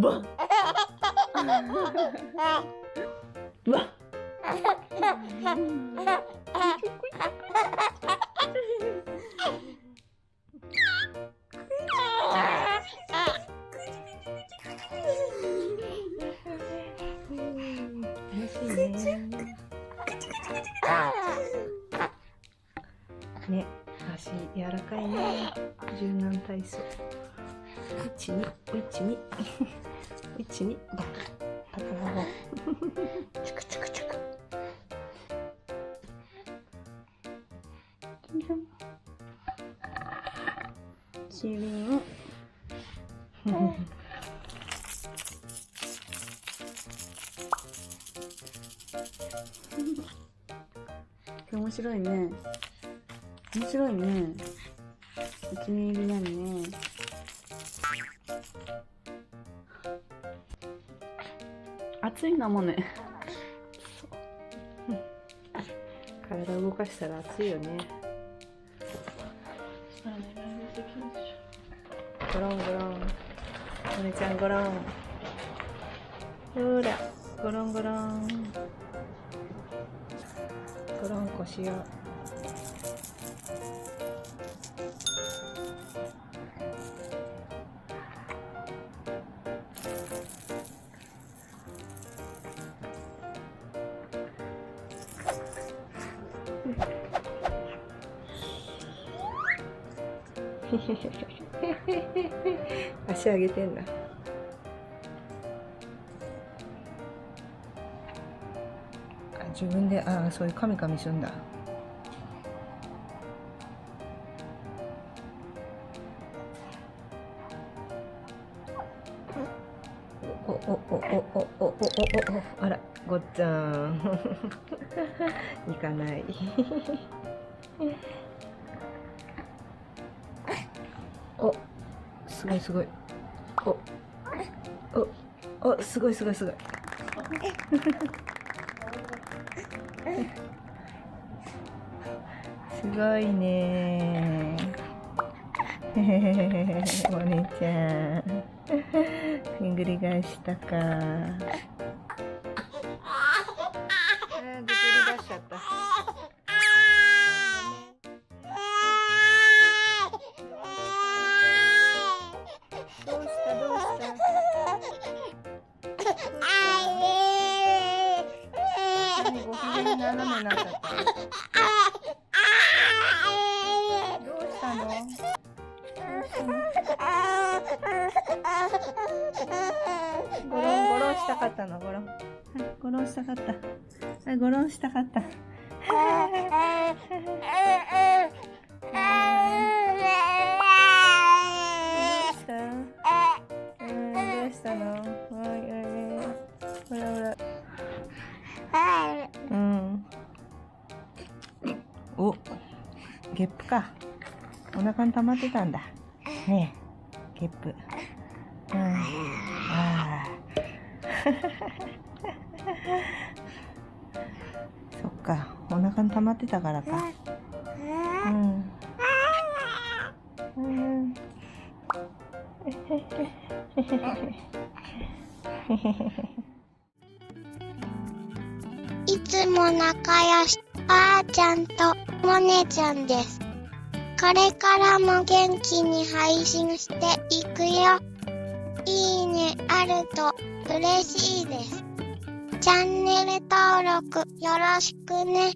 わっうわっね、足柔らかいね。柔軟体操。12、12、12だ。頭もチクチクチク。チリン。面白いね。面白いね。お気に入りなのね。暑いなもね。体動かしたら暑いよね。ゴロンゴロン。モネちゃんゴロン。ほら、ゴロンゴロン。ゴロンこしよう。足上げてんだ。自分でそういうカミカミするんだ。あら、ごっちゃん行かないお、すごいすごい。お、すごいすごいすごい。すごいねー。モネちゃん。ひんぐり返したか。ぐずり出しちゃった。どうしたどうした。何ご機嫌斜めになっちゃった。どうしたの？ゴロンゴロンしたかったの。ゴロン、ゴロンしたかった。ゴロンしたかった。どうしたの？ほらほら。お、ゲップか。お腹に溜まってたんだ。ねえ、ゲップ。そっか、お腹に溜まってたからか。いつも仲良しあーちゃんとモネちゃんです。これからも元気に配信していくよ。いいねあると嬉しいです。チャンネル登録よろしくね。